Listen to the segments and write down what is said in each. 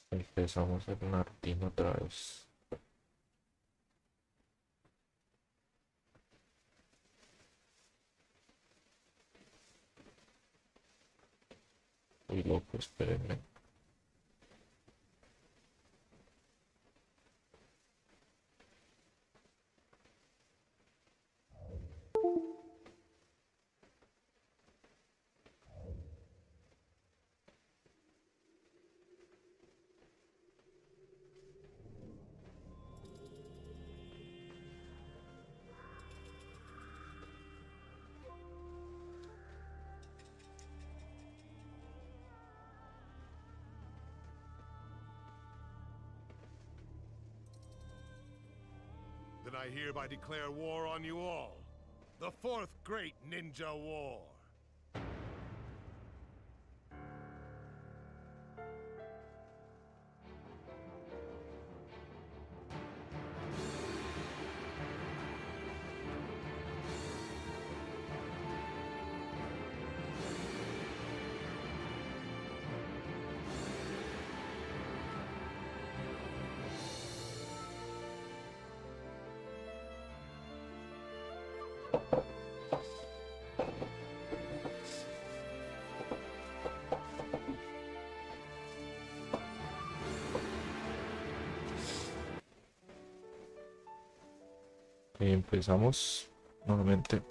Empezamos en una rutina otra vez. Uy, loco, espérenme. Then I hereby declare war on you all. The fourth great ninja war. Empezamos nuevamente.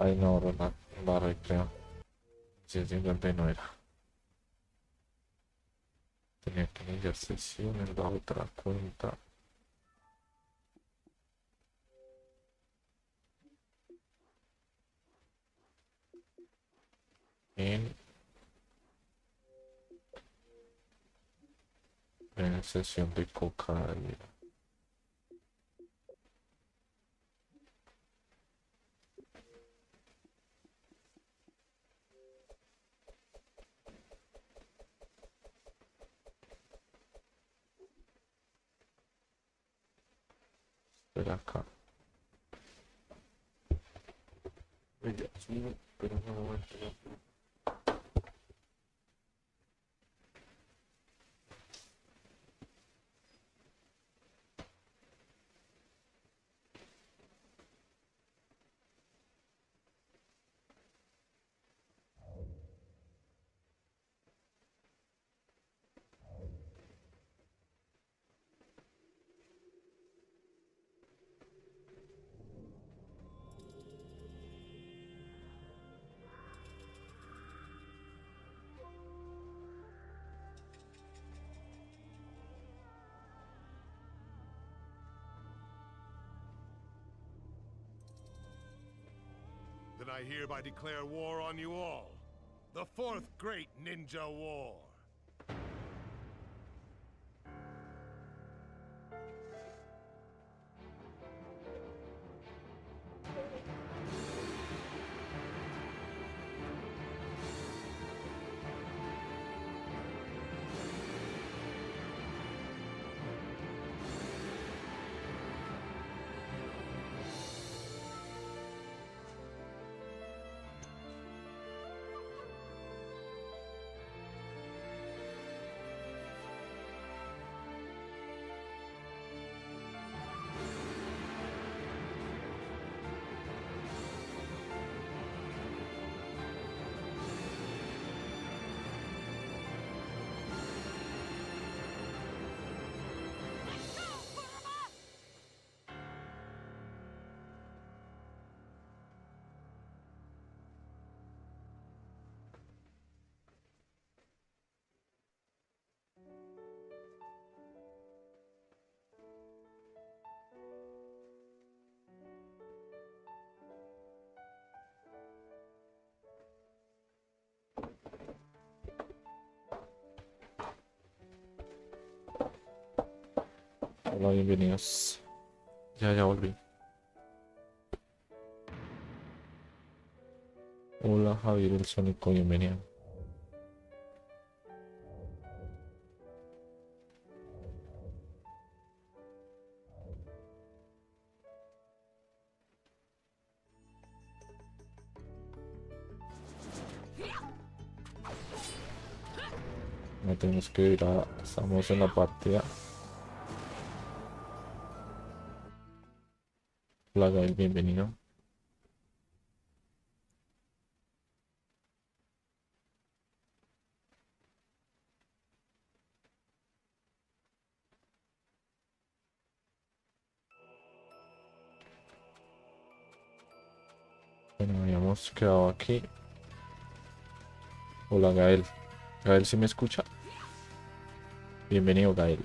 Ay, no, Ronald, barre, creo. 150 no era. Tenía que iniciar sesión en la otra cuenta. En sesión de cocaína. Espera acá. Ay, Dios mío, pero no me voy a... Then I hereby declare war on you all. The fourth great ninja war. Hola, bienvenidos. Ya volví. Hola, Javier el Sónico, bienvenido. No tenemos que ir a... Estamos en la partida. Hola, Gael, bienvenido. Bueno, habíamos quedado aquí. Hola, Gael. Gael, ¿sí me escucha? Bienvenido, Gael.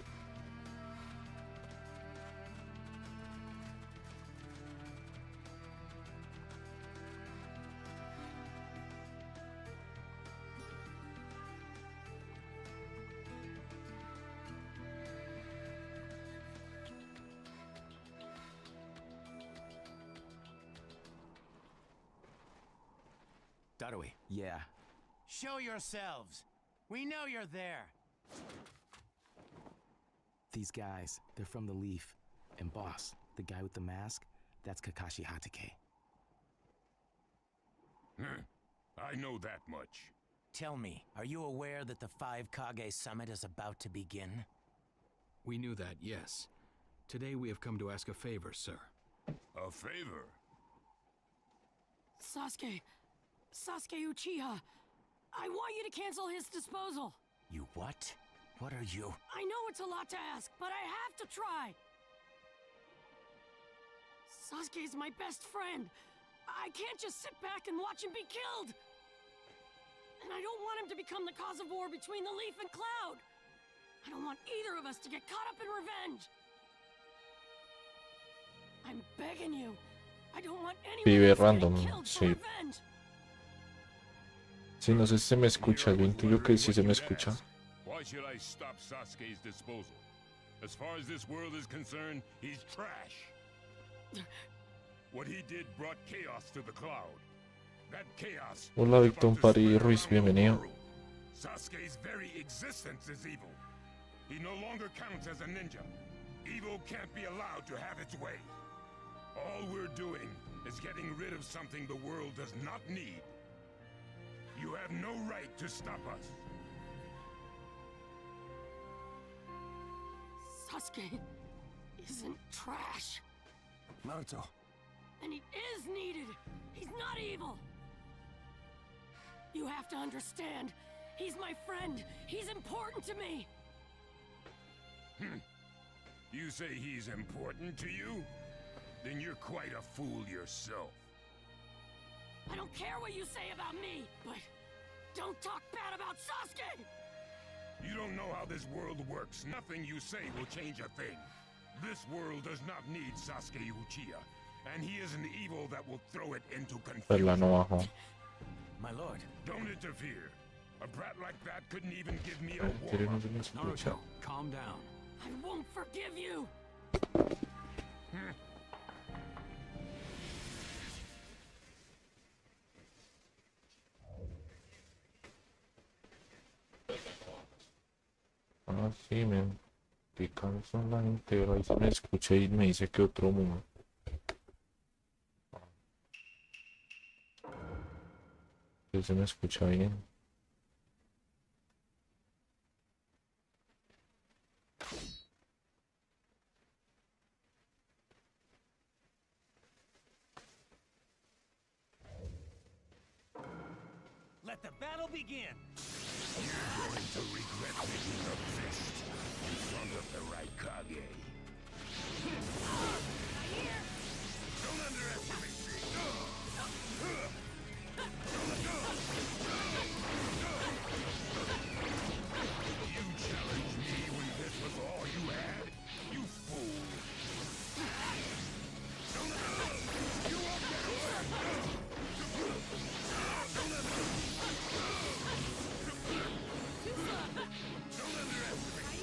Darui, yeah. Show yourselves. We know you're there. These guys, they're from the Leaf. And boss, the guy with the mask, that's Kakashi Hatake. I know that much. Tell me, are you aware that the Five Kage Summit is about to begin? We knew that, yes. Today we have come to ask a favor, sir. A favor? Sasuke Uchiha, I want you to cancel his disposal. You what? What are you? I know it's a lot to ask, but I have to try. Sasuke's my best friend. I can't just sit back and watch him be killed. And I don't want him to become the cause of war between the Leaf and Cloud. I don't want either of us to get caught up in revenge. I'm begging you. I don't want anyone else random, getting killed for sí. revenge. Sí, no sé si se me escucha. Yo intuyo que sí se me escucha. Why should I stop Sasuke's disposal? As far as this world is concerned, he's trash. What he did brought chaos to the Cloud. That chaos. Hola, Víctor Pari Ruiz, bienvenido. Sasuke's very existence is evil. He no longer counts as a ninja. Evil can't be allowed to have its way. All we're doing is getting rid of something the world does not need. You have no right to stop us. Sasuke isn't trash. Naruto. And he is needed. He's not evil. You have to understand. He's my friend. He's important to me. You say he's important to you? Then you're quite a fool yourself. I don't care what you say about me, but don't talk bad about Sasuke! You don't know how this world works. Nothing you say will change a thing. This world does not need Sasuke Uchiha, and he is an evil that will throw it into Perla confusion. no bajó. My lord. Don't interfere. A brat like that couldn't even give me a ¿Quiere no warm-up. se me escucha? Naruto, calm down. I won't forgive you! Ah, sí, me pican son la gente. Ahí se me escucha y me dice que otro mundo. Sí, se me escucha bien. Let the battle begin. You're going to regret making a fist in front of the right Kage. Don't underestimate me. You challenged me when this was all you had? You fool. You won't get away. Don't underestimate me.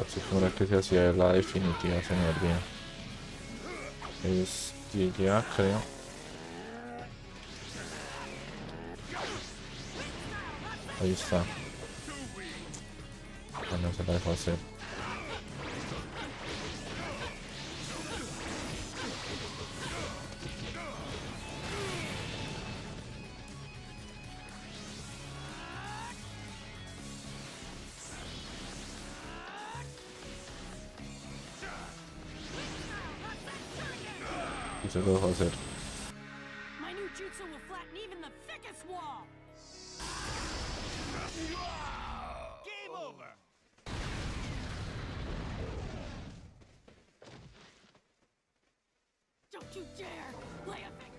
Así como la que se hacía la definitiva, se me olvida. Es ya creo. Ahí está. Ah, no se la dejó hacer. Y se lo dejó hacer. My new jutsu will flatten even the thickest wall. Game over! Don't you dare lay a finger.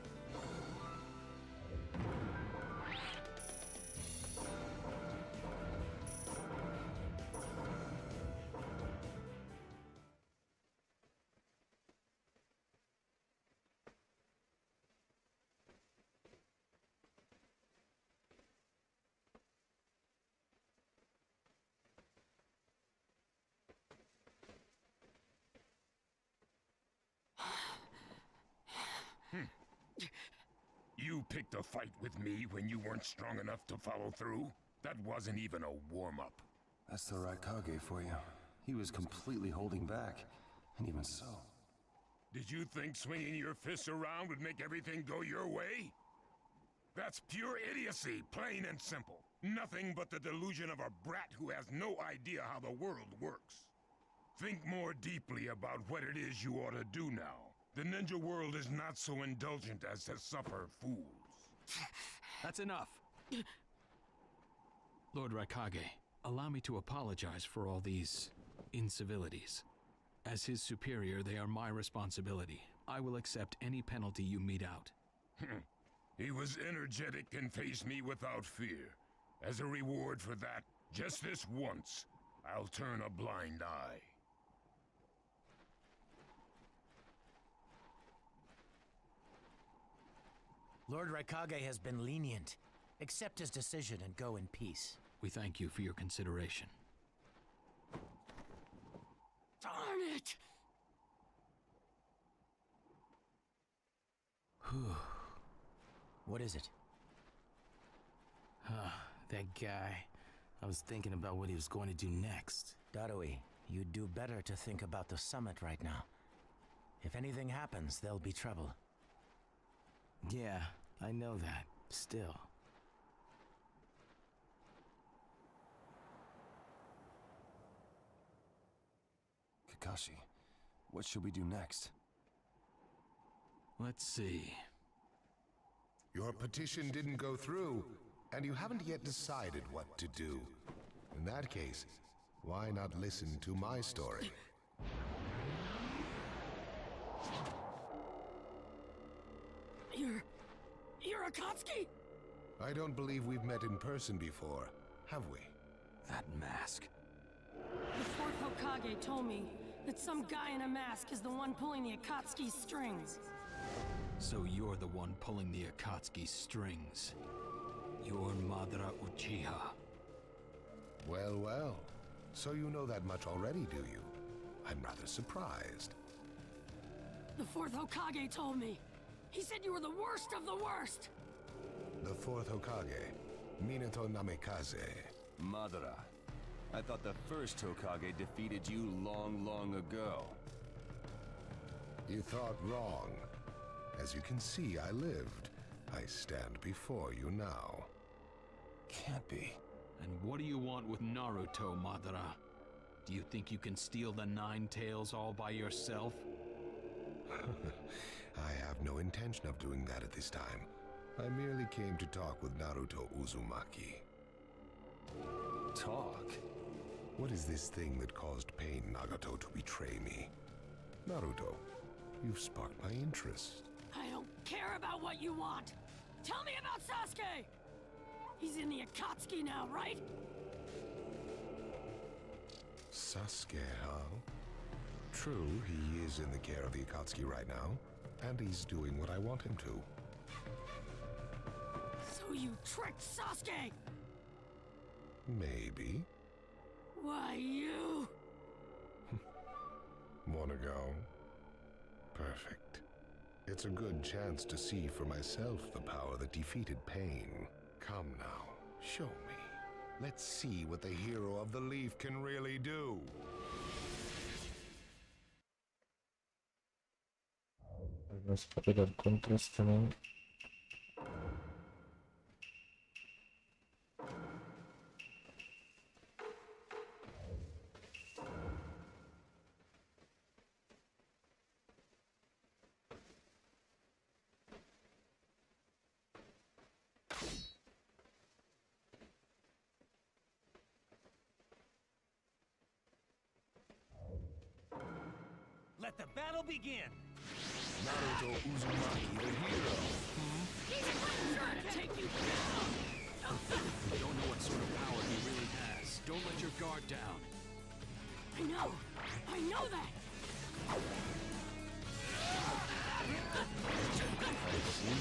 You picked a fight with me when you weren't strong enough to follow through? That wasn't even a warm-up. That's the Raikage for you. He was completely holding back. And even so. Did you think swinging your fists around would make everything go your way? That's pure idiocy, plain and simple. Nothing but the delusion of a brat who has no idea how the world works. Think more deeply about what it is you ought to do now. The ninja world is not so indulgent as to suffer fools. That's enough. Lord Raikage, allow me to apologize for all these incivilities. As his superior, they are my responsibility. I will accept any penalty you mete out. He was energetic and faced me without fear. As a reward for that, just this once, I'll turn a blind eye. Lord Raikage has been lenient. Accept his decision and go in peace. We thank you for your consideration. Darn it! What is it? That guy. I was thinking about what he was going to do next. Darui, you'd do better to think about the summit right now. If anything happens, there'll be trouble. Yeah, I know that. Still. Kakashi, what should we do next? Let's see. Your petition didn't go through, and you haven't yet decided what to do. In that case, why not listen to my story? You're Akatsuki? I don't believe we've met in person before, have we? That mask. The fourth Hokage told me that some guy in a mask is the one pulling the Akatsuki strings. So you're the one pulling the Akatsuki strings. You're Madara Uchiha. Well, well. So you know that much already, do you? I'm rather surprised. The fourth Hokage told me. He said you were the worst of the worst. The fourth Hokage, Minato Namikaze. Madara. I thought the first Hokage defeated you long, long ago. You thought wrong. As you can see, I lived. I stand before you now. Can't be. And what do you want with Naruto, Madara? Do you think you can steal the Nine Tails all by yourself? I have no intention of doing that at this time. I merely came to talk with Naruto Uzumaki. Talk? What is this thing that caused Pain Nagato to betray me? Naruto, you've sparked my interest. I don't care about what you want. Tell me about Sasuke! He's in the Akatsuki now, right? Sasuke, huh? True, he is in the care of the Akatsuki right now, and he's doing what I want him to. So you tricked Sasuke! Maybe. Why, you... Wanna go? Perfect. It's a good chance to see for myself the power that defeated pain. Come now, show me. Let's see what the hero of the leaf can really do. Vamos a pegar contras também. Let the battle begin! Naruto Uzumaki, the hero. Trying to take you down! You don't know what sort of power he really has. Don't let your guard down. I know that! I see.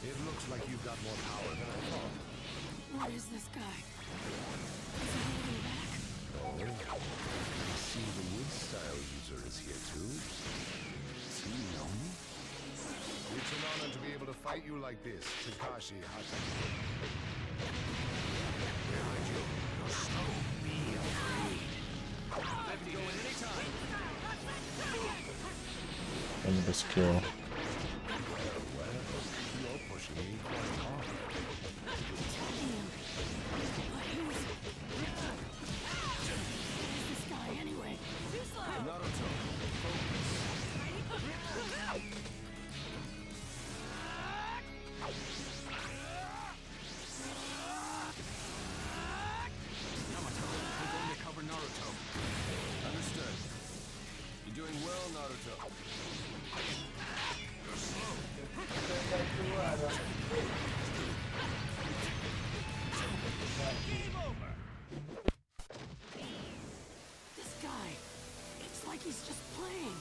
It looks like you've got more power than I thought. What is this guy? Is he holding back? Oh, I see the wood style user is here too. See, you know me? It's an honor to be able to fight you like this, Takashi Hatake. Behind you. You're slow. Be afraid. I can go in any time. And the skill. Well, you're pushing me quite hard. Attacking him. But who's this guy anyway? Too slow! Naruto, Yamato, I'm going to cover Naruto. understood. You're doing well, Naruto. You're slow. Game over. This guy. It's like he's just playing.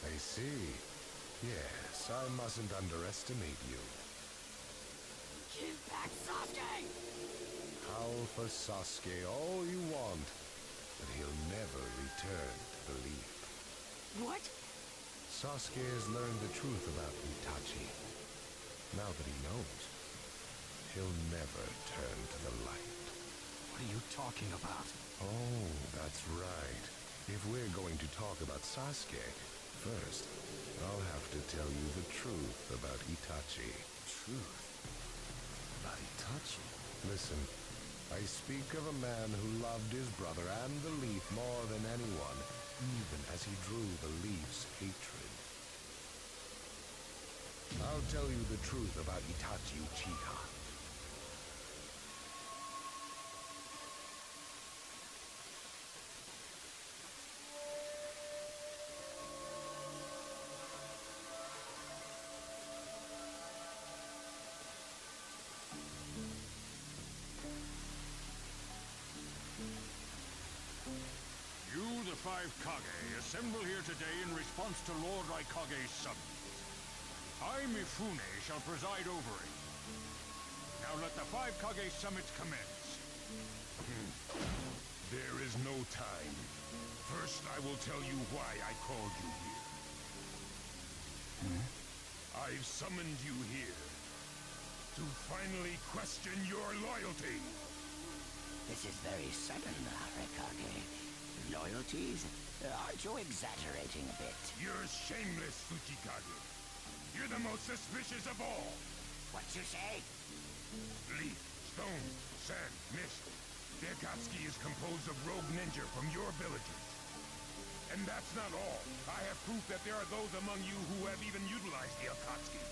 I see. Yes, I mustn't underestimate you. Give back Sasuke! Howl for Sasuke all you want, but he'll never return to the leaf. What? Sasuke has learned the truth about Itachi. Now that he knows, he'll never turn to the light. What are you talking about? Oh, that's right. If we're going to talk about Sasuke, first, I'll have to tell you the truth about Itachi. Truth about Itachi. Listen, I speak of a man who loved his brother and the leaf more than anyone, even as he drew the leaf's hatred. I'll tell you the truth about Itachi Uchiha. You, the five Kage, assemble here today in response to Lord Raikage's summons. I, Mifune, shall preside over it. Now let the five Kage summit commence. There is no time. First, I will tell you why I called you here. I've summoned you here to finally question your loyalty. This is very sudden, Raikage. Loyalties? Aren't you exaggerating a bit? You're shameless, Tsuchikage. You're the most suspicious of all. What you say? Leaf, stone, sand, mist. The Akatsuki is composed of rogue ninja from your villages. And that's not all. I have proof that there are those among you who have even utilized the Akatsuki.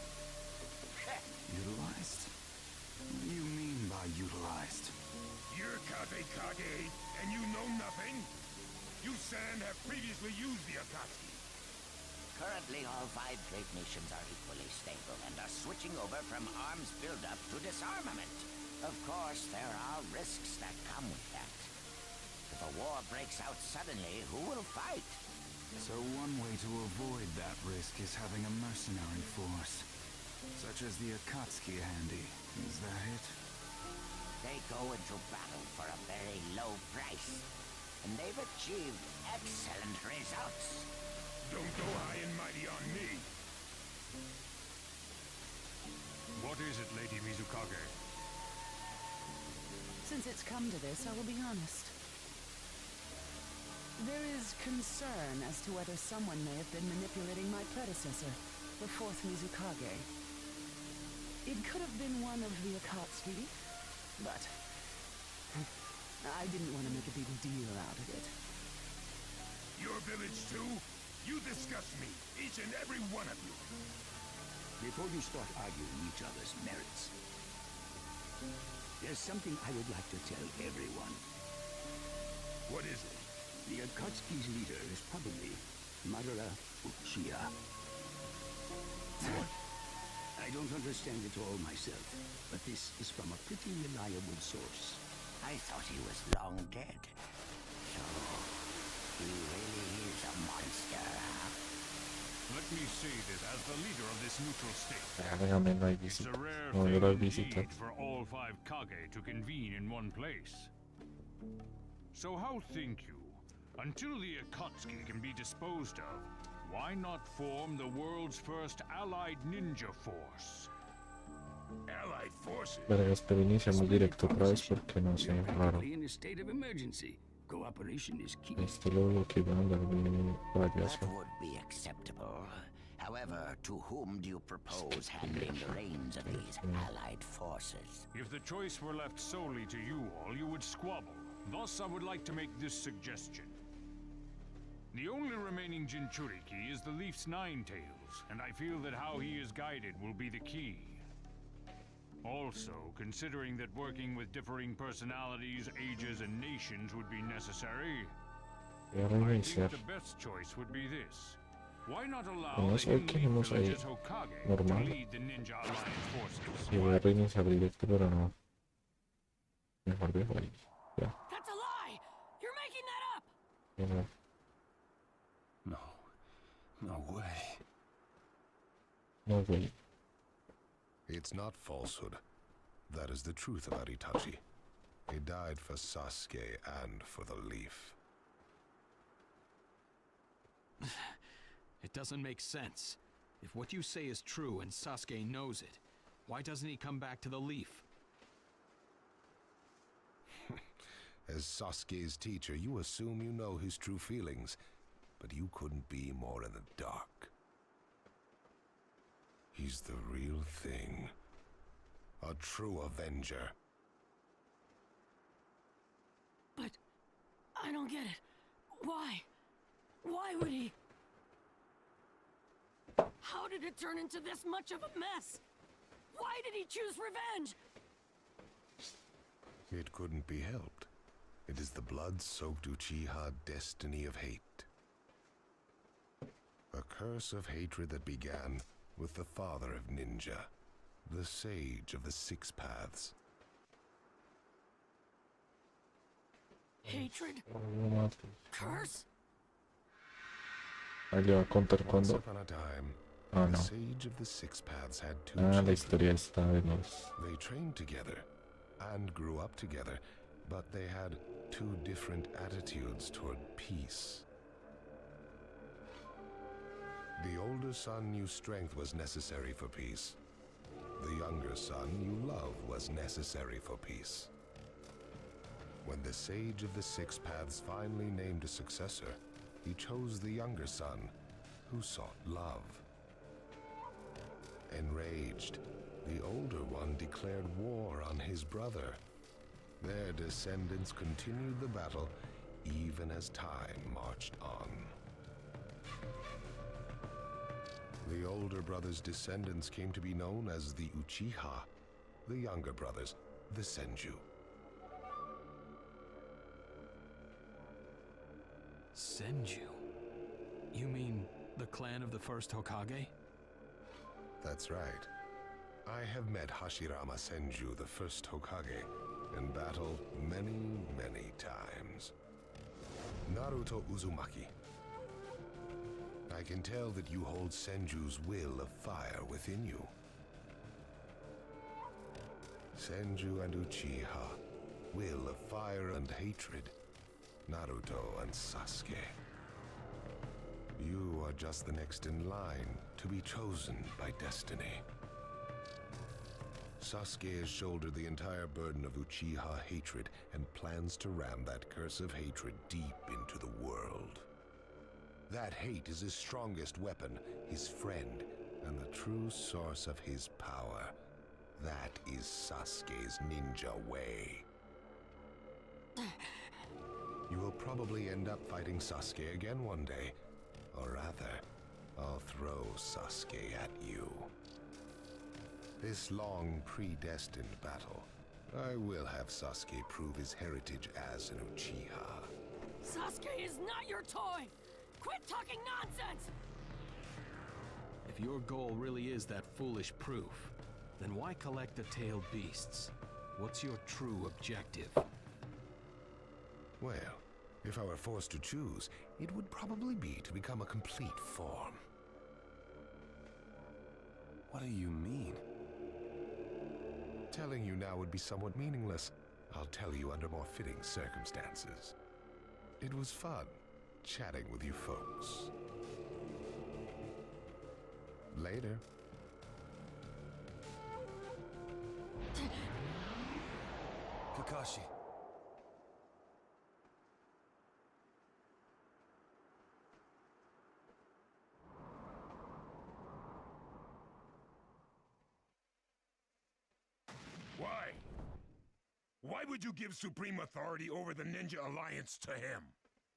Utilized? What do you mean by utilized? You're Kage, and you know nothing? You Sand have previously used the Akatsuki. Currently, all 5 great nations are equally stable and are switching over from arms buildup to disarmament. Of course, there are risks that come with that. If a war breaks out suddenly, who will fight? So one way to avoid that risk is having a mercenary force, such as the Akatsuki handy. Is that it? They go into battle for a very low price, and they've achieved excellent results. Don't go high and mighty on me. What is it, Lady Mizukage? Since it's come to this, I will be honest. There is concern as to whether someone may have been manipulating my predecessor, the 4th Mizukage. It could have been one of the Akatsuki, but I didn't want to make a big deal out of it. Your village too? You disgust me, each and every one of you. Before you start arguing each other's merits, there's something I would like to tell everyone. What is it? The Akatsuki's leader is probably Madara Uchiha. I don't understand it all myself, but this is from a pretty reliable source. I thought he was long dead. So, he really is a monster, huh? Let me say this as the leader of this neutral state. Déjame, no hay It's visita. a rare No, yo thing las visitas. indeed for all 5 Kage to convene in one place. So how think you? Until the Akatsuki can be disposed of, why not form the world's first allied ninja force? Allied forces? Vergas, pero iniciamos directo otra vez porque no sé, raro. Practically in a state of emergency. Cooperation is key. Este lo bloqueé para darle varias. That would be acceptable. However, to whom do you propose handing the reins of these allied forces? If the choice were left solely to you all, you would squabble. Thus, I would like to make this suggestion. The only remaining Jinchuriki is the Leaf's Nine-Tails, and I feel that how he is guided will be the key. Also, considering that working with differing personalities, ages, and nations would be necessary, Voy a I think reiniciar. the best choice would be this. Why not allow Con the eso que in-league tenemos ahí village's Hokage to normal. lead the Ninja Alliance forces? Y voy a reiniciar directo, pero no. Mejor dejo ahí. Ya. That's a lie! You're making that up! Ya no. No way. No way. It's not falsehood. That is the truth about Itachi. He died for Sasuke and for the Leaf. It doesn't make sense. If what you say is true and Sasuke knows it, why doesn't he come back to the Leaf? As Sasuke's teacher, you assume you know his true feelings, but you couldn't be more in the dark. He's the real thing. A true Avenger. But I don't get it. Why? Why would he? How did it turn into this much of a mess? Why did he choose revenge? It couldn't be helped. It is the blood-soaked Uchiha destiny of hate. A curse of hatred that began with the father of ninja, the sage of the 6 paths. Hatred? Curse? Ahí le va a contar Once cuando. upon a time, Ah, the no. sage of the 6 paths had 2 Ah, la children. historia está de los. They trained together and grew up together, but they had 2 different attitudes toward peace. The older son knew strength was necessary for peace. The younger son knew love was necessary for peace. When the sage of the 6 paths finally named a successor, he chose the younger son, who sought love. Enraged, the older one declared war on his brother. Their descendants continued the battle even as time marched on. The older brother's descendants came to be known as the Uchiha, the younger brothers, the Senju. Senju? You mean the clan of the first Hokage? That's right. I have met Hashirama Senju, the first Hokage, in battle many, many times. Naruto Uzumaki. I can tell that you hold Senju's will of fire within you. Senju and Uchiha, will of fire and hatred. Naruto and Sasuke. You are just the next in line to be chosen by destiny. Sasuke has shouldered the entire burden of Uchiha hatred and plans to ram that curse of hatred deep into the world. That hate is his strongest weapon, his friend, and the true source of his power. That is Sasuke's ninja way. You will probably end up fighting Sasuke again one day. Or rather, I'll throw Sasuke at you. This long, predestined battle, I will have Sasuke prove his heritage as an Uchiha. Sasuke is not your toy! Quit talking nonsense! If your goal really is that foolish proof, then why collect the tailed beasts? What's your true objective? Well, if I were forced to choose, it would probably be to become a complete form. What do you mean? Telling you now would be somewhat meaningless. I'll tell you under more fitting circumstances. It was fun chatting with you folks. Later. Kakashi. Why? Why would you give supreme authority over the Ninja Alliance to him?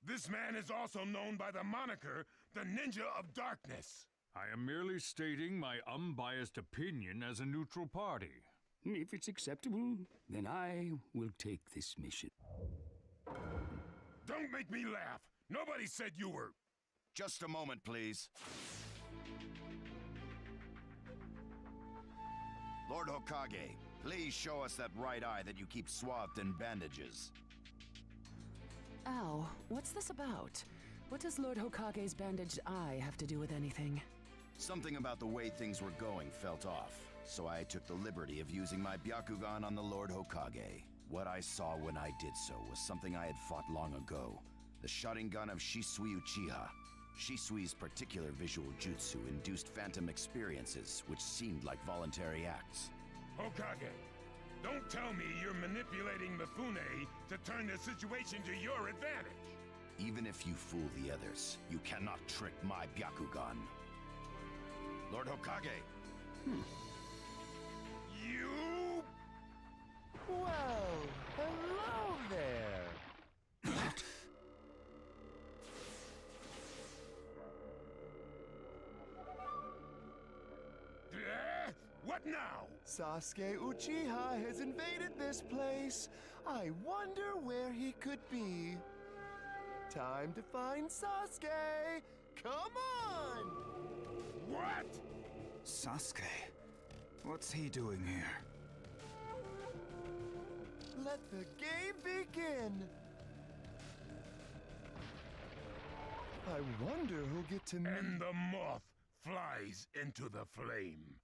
This man is also known by the moniker, the Ninja of Darkness. I am merely stating my unbiased opinion as a neutral party. If it's acceptable, then I will take this mission. Don't make me laugh. Nobody said you were... Just a moment, please. Lord Hokage, please show us that right eye that you keep swathed in bandages. Ow, what's this about? What does Lord Hokage's bandaged eye have to do with anything? Something about the way things were going felt off, so I took the liberty of using my Byakugan on the Lord Hokage. What I saw when I did so was something I had fought long ago. The Sharingan of Shisui Uchiha. Shisui's particular visual jutsu induced phantom experiences, which seemed like voluntary acts. Hokage, don't tell me you're manipulating Mifune to turn the situation to your advantage. Even if you fool the others, you cannot trick my Byakugan. Lord Hokage! You... Well, hello there! What now? Sasuke Uchiha has invaded this place. I wonder where he could be. Time to find Sasuke! Come on! What? Sasuke? What's he doing here? Let the game begin! I wonder who'll get to meet... And the moth flies into the flame.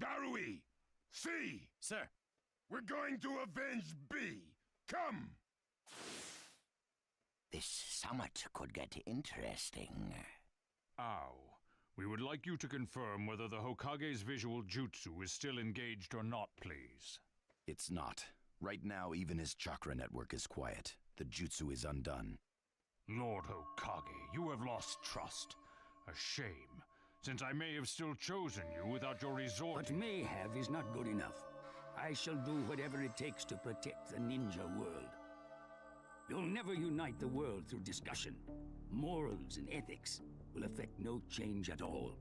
Darui! See! Sir! We're going to avenge B! Come! This summit could get interesting. Ow. We would like you to confirm whether the Hokage's visual jutsu is still engaged or not, please. It's not. Right now, even his chakra network is quiet. The jutsu is undone. Lord Hokage, you have lost trust. A shame, since I may have still chosen you without your resort. What may have is not good enough. I shall do whatever it takes to protect the ninja world. You'll never unite the world through discussion. Morals and ethics will affect no change at all.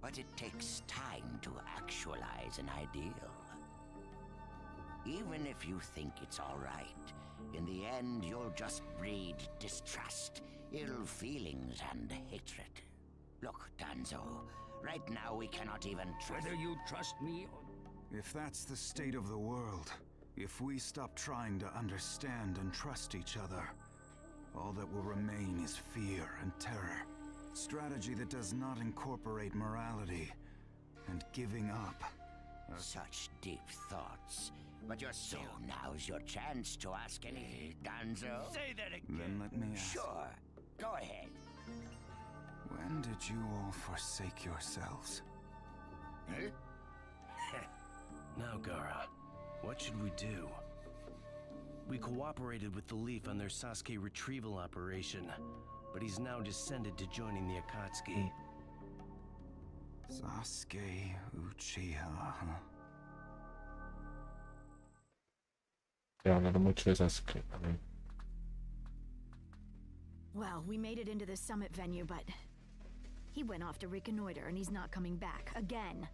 But it takes time to actualize an ideal. Even if you think it's all right, in the end you'll just breed distrust, ill feelings, and hatred. Look, Danzo, right now we cannot even trust... Whether you trust me or... If that's the state of the world, if we stop trying to understand and trust each other, all that will remain is fear and terror. Strategy that does not incorporate morality and giving up. Such deep thoughts. But you're so now's your chance to ask any, Danzo. Say that again. Then let me ask. Sure. Go ahead. When did you all forsake yourselves? Eh? Now, Gara, what should we do? We cooperated with the Leaf on their Sasuke retrieval operation, but he's now descended to joining the Akatsuki. Sasuke Uchiha, huh? Te hablaron mucho de Sasuke. Well, we made it into the summit venue, but he went off to reconnoiter and he's not coming back again.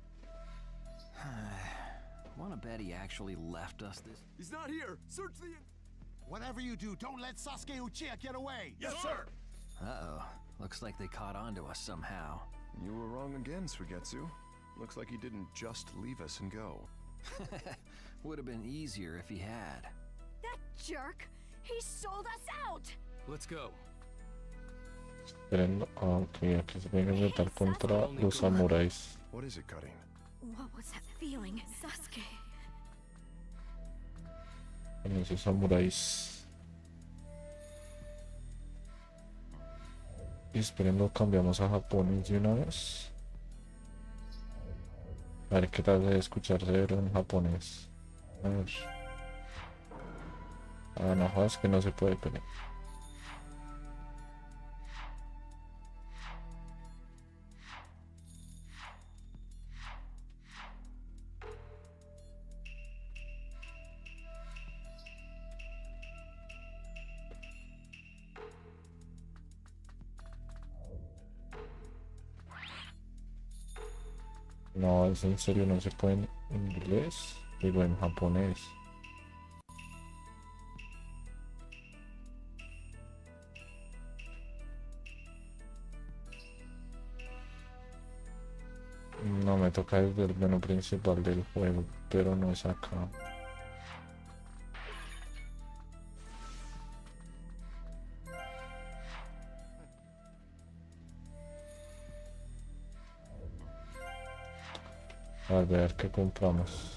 Wanna bet he actually left us this? He's not here! Search the... Whatever you do, don't let Sasuke Uchiha get away! Yes, sir! Uh-oh. Looks like they caught on to us somehow. You were wrong again, Suigetsu. Looks like he didn't just leave us and go. Would have been easier if he had. That jerk! He sold us out! Let's go. Esperando. Ok, aquí se tienen que enfrentar contra los samuráis. What is it, Cutting? What was that feeling, Sasuke? Con esos samuráis. Y esperando cambiamos a japonés de una vez. A ver qué tal de escucharse en japonés. A ver. Ah, no jodas que no se puede pelear. No, es en serio, no se puede en inglés, digo en japonés. No, me toca desde el menú principal del juego, pero no es acá. A ver qué compramos.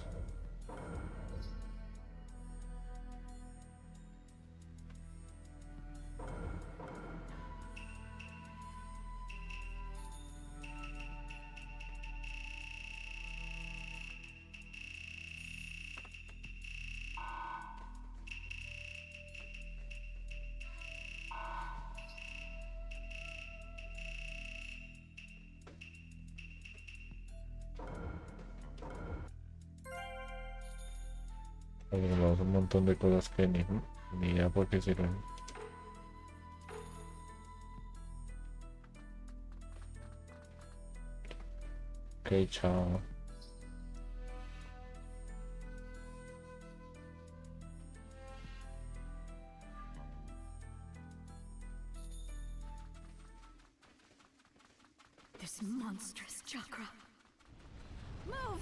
Tenemos un montón de cosas que ni idea por qué sirven. Ok, chao. This monstrous chakra. Move!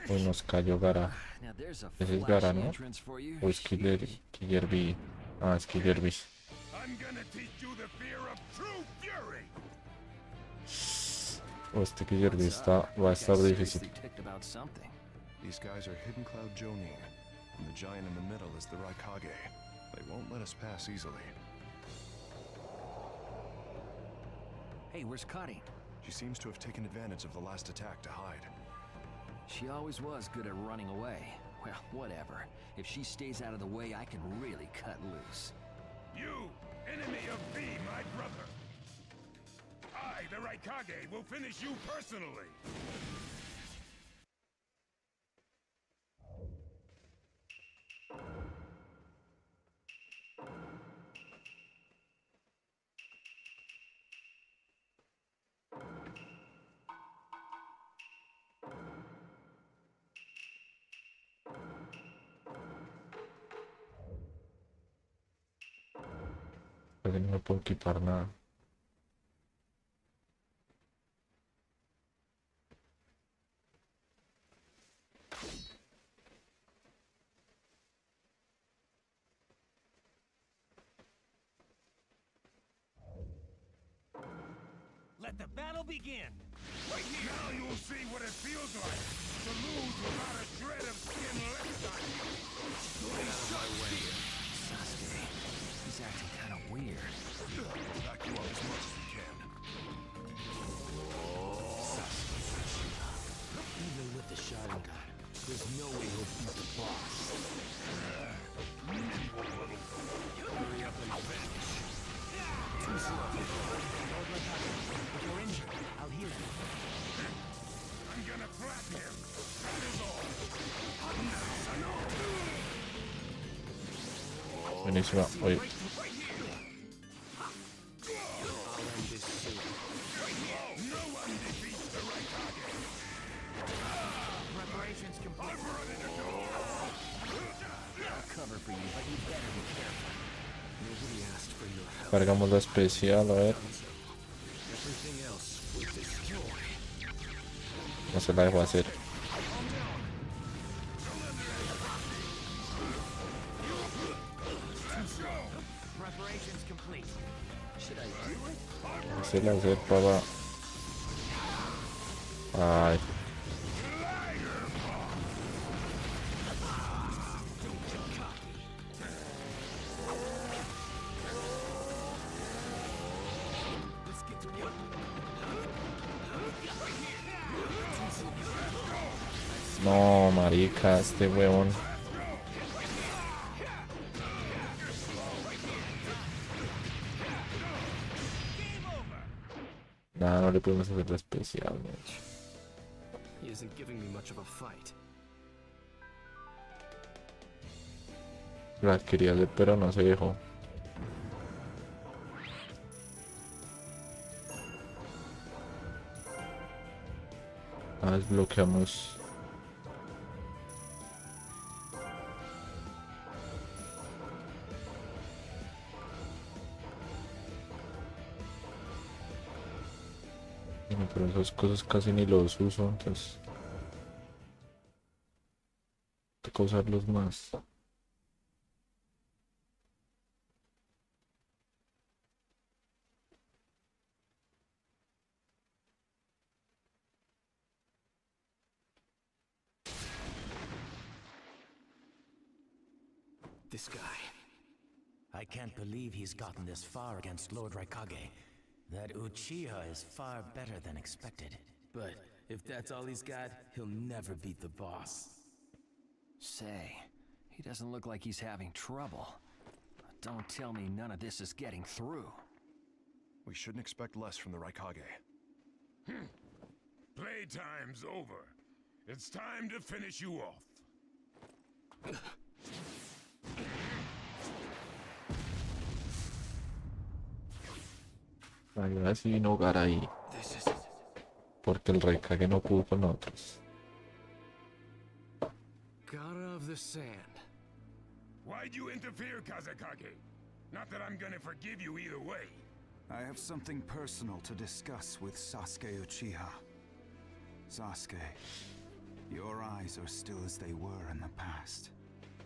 Uy, nos cayó Gara. Ese es Gara, ¿no? O es Killer B. Ah, es Killer B. O este Killer B va a estar difícil. These guys are Hidden Cloud Jonin, and the giant in the middle is the Raikage. They won't let us pass easily. Hey, where's Cutting? She seems to have taken advantage of the last attack to hide. She always was good at running away. Well, whatever. If she stays out of the way, I can really cut loose. You, enemy of B, my brother. I, the Raikage, will finish you personally. Casi no me puedo equipar nada. Let the battle begin! Right here! Now you'll see what it feels like to lose without a shred of skin left on you! Get out of my way. Sasuke, he's acting kind of weird. Back you up as much as you can. Even with the Sharingan, there's no way he'll beat the boss. Hurry up and finish. Too slow. Lord Mikado, if you're injured, I'll heal you. I'm gonna flatten him. That is all. Buenísima. Oye. I'll end this soon. No one defeats the Raikage. Preparations complete. I'll cover for you, but you better be careful. Nobody asked for your help. Cargamos la especial, a ver. Everything else was destroyed. No se la dejo hacer. Preparations complete. Should I do it? No se la hacer, papá. Ay. No, marica, este huevón. Nada, no le podemos hacer la especial, mucho. He isn't giving me much of a fight. La quería hacer, pero no se dejó. Desbloqueamos. Pero esas cosas casi ni los uso, entonces toca usarlos más. This guy. I can't believe he's gotten this far against Lord Raikage. That Uchiha is far better than expected. But if that's all he's got, he'll never beat the boss. Say, he doesn't look like he's having trouble. Don't tell me none of this is getting through. We shouldn't expect less from the Raikage. Playtime's over. It's time to finish you off. Ahora sí vino hogar ahí. Porque el Raikage no pudo con nosotros. God of the sand. Why'd you interfere, Kazekage? Not that I'm gonna forgive you either way. I have something personal to discuss with Sasuke Uchiha. Sasuke, your eyes are still as they were in the past.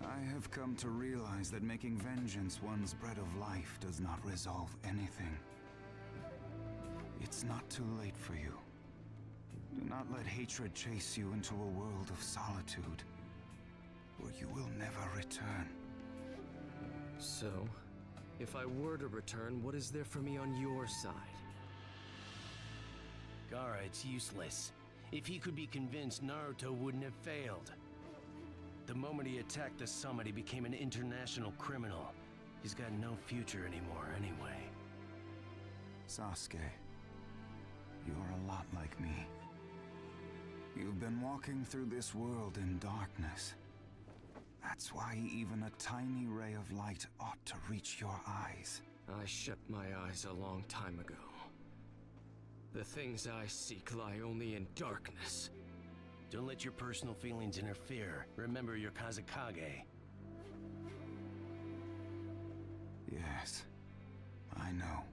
I have come to realize that making vengeance one's bread of life does not resolve anything. It's not too late for you. Do not let hatred chase you into a world of solitude, where you will never return. So, if I were to return, what is there for me on your side? Gaara, it's useless. If he could be convinced, Naruto wouldn't have failed. The moment he attacked the summit, he became an international criminal. He's got no future anymore, anyway. Sasuke, you're a lot like me. You've been walking through this world in darkness. That's why even a tiny ray of light ought to reach your eyes. I shut my eyes a long time ago. The things I seek lie only in darkness. Don't let your personal feelings interfere. Remember your Kazekage. Yes, know.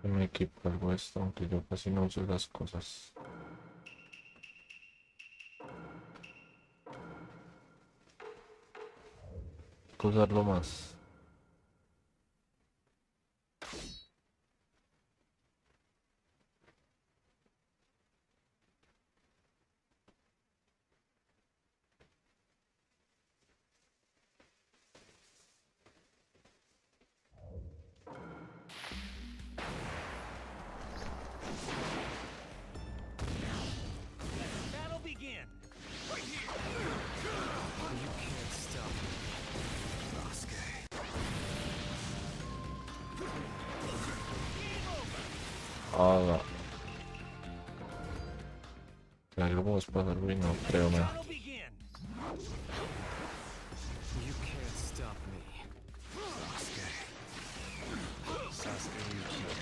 Me equipo algo esto, aunque yo casi no uso las cosas. Hay que usarlo más. Battle begin! Right here! You can't stop me. Sasuke. Ah, claro, lo podemos pasar bien, no creo, man. Battle begin! You can't stop me. Sasuke. Sasuke Uchiha.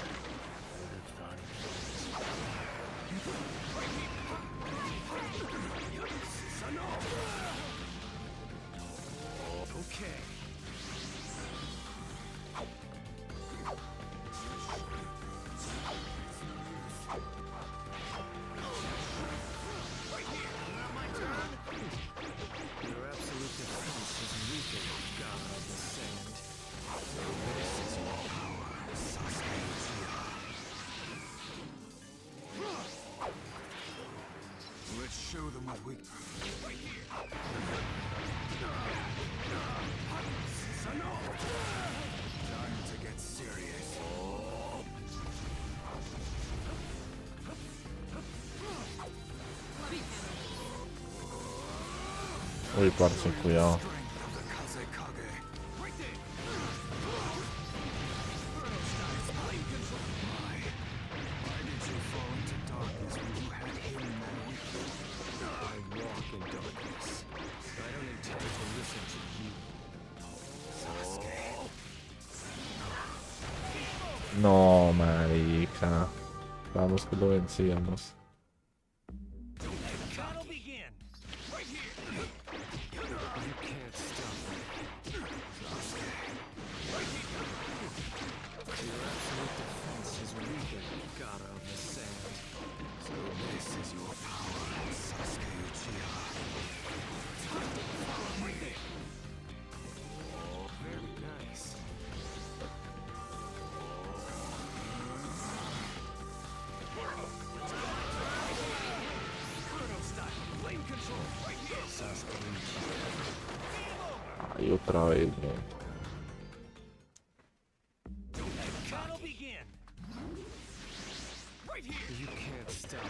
Okay. Your absolute defense is weakened, God of the Sand. This is your power, Sasuke Uchiha. Let's show them what we... Time to get serious. Uy, parce, cuidado. No, marica. Vamos que lo vencíamos. Battle begin! Right here! You can't stop me. Sasuke. Right here! Your absolute defense is weakened, God of the Sand. So this is your power, Sasuke Uchiha. Right there! Oh, very nice. Ay, otra vez, man. Battle begin. Right here. You can't stop me.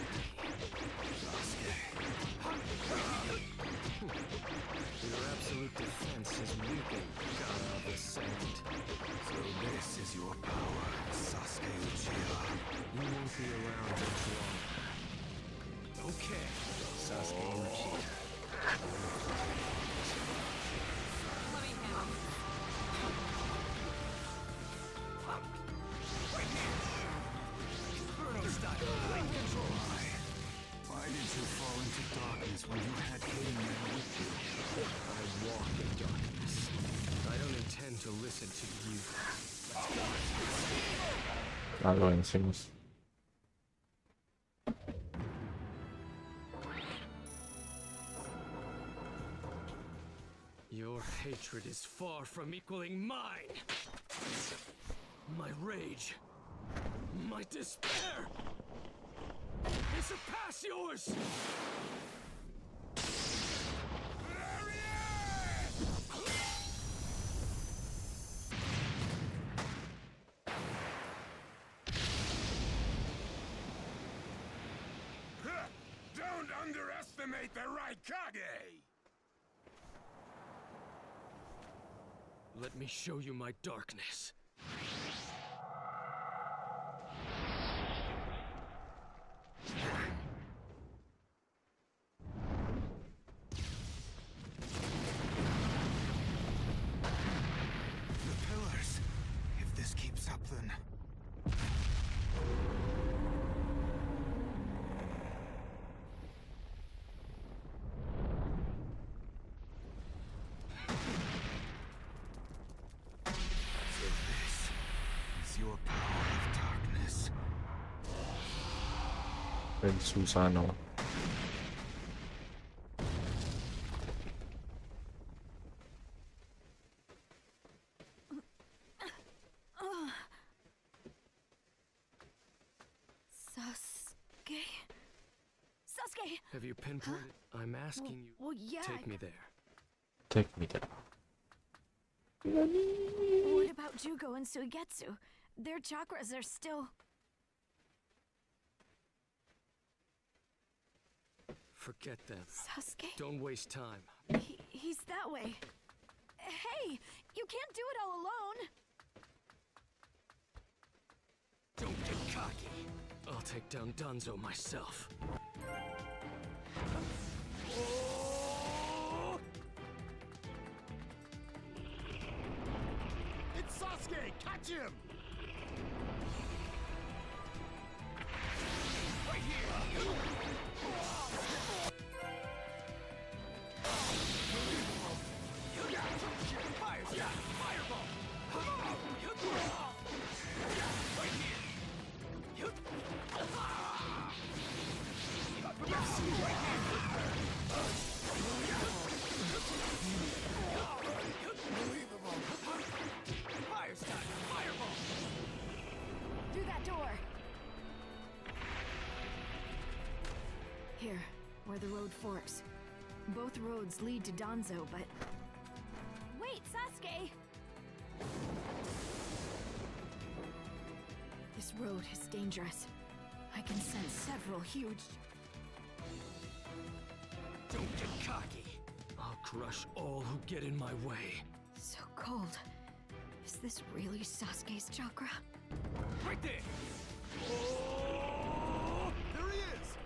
Your absolute defense is weakened, God of the Sand. So this is your power, Sasuke Uchiha. You won't be around much longer. Okay, Sasuke Uchiha. Why did you fall into darkness when you had him there with you? I walk in darkness. I don't intend to listen to you. Ah, lo vencimos. Your hatred is far from equaling mine. My rage, my despair, it surpass yours. Don't underestimate the Raikage! Let me show you my darkness. The pillars. If this keeps up, then... El Susano. Sasuke? Sasuke! Have you pinpointed? I'm asking you. Well, yeah. Take me there. Take me there. What about Jugo and Suigetsu? Their chakras are still... Forget them. Sasuke? Don't waste time. He's that way. Hey! You can't do it all alone! Don't get cocky. I'll take down Danzo myself. It's Sasuke! Catch him! Right here! Fireball! Right here! Fire style! Fireball! Through that door! Here, where the road forks. Both roads lead to Danzo, but... Wait, Sasuke! This road is dangerous. I can sense several huge... Don't get cocky. I'll crush all who get in my way. So cold. Is this really Sasuke's chakra? Right there! Oh, there he is!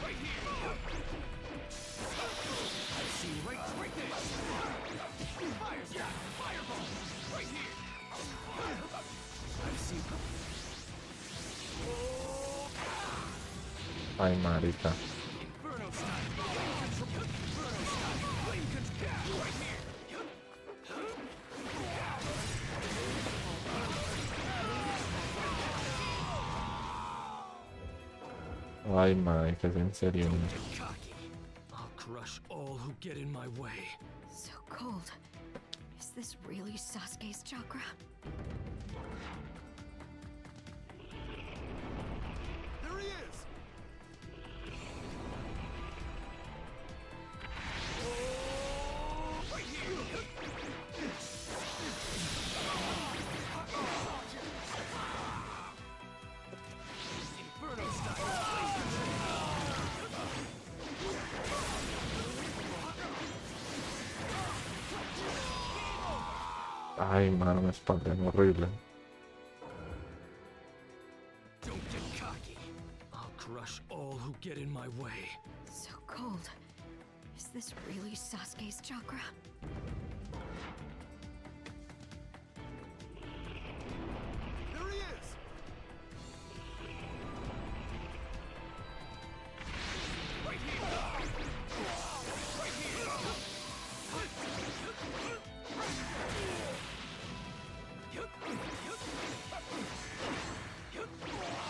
Right here! I see right there! Fire style! Fireball! Right here! I see... Ay, marica. Inferno style! Inferno style! Flame control! Right here! Ay, marica, es en serio. Cocky. I'll crush all who get in my way. So cold. Is this really Sasuke's chakra? There he is! Right here! Inferno style! Ay, mano, me espaldan horrible. Don't get cocky. I'll crush all who get in my way. So cold. Is this really Sasuke's chakra? There he is! Right here!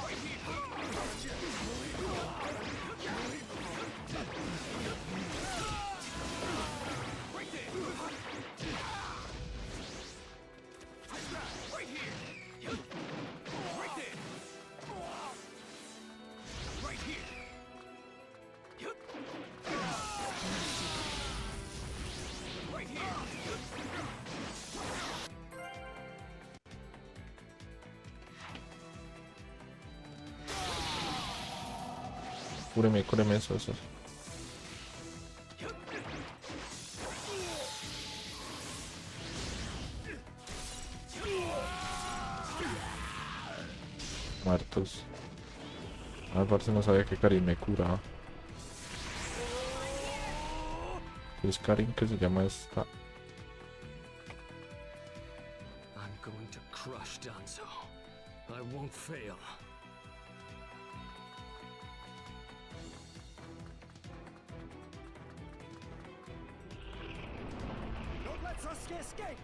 Right here! Right there! Right here! Right there! Right here! Right here! Cúreme eso. Muertos. A ver si no sabía que Karin me curaba. Es Karin que se llama esta. I'm going to crush Danzo. I won't fail. Don't let Sasuke escape!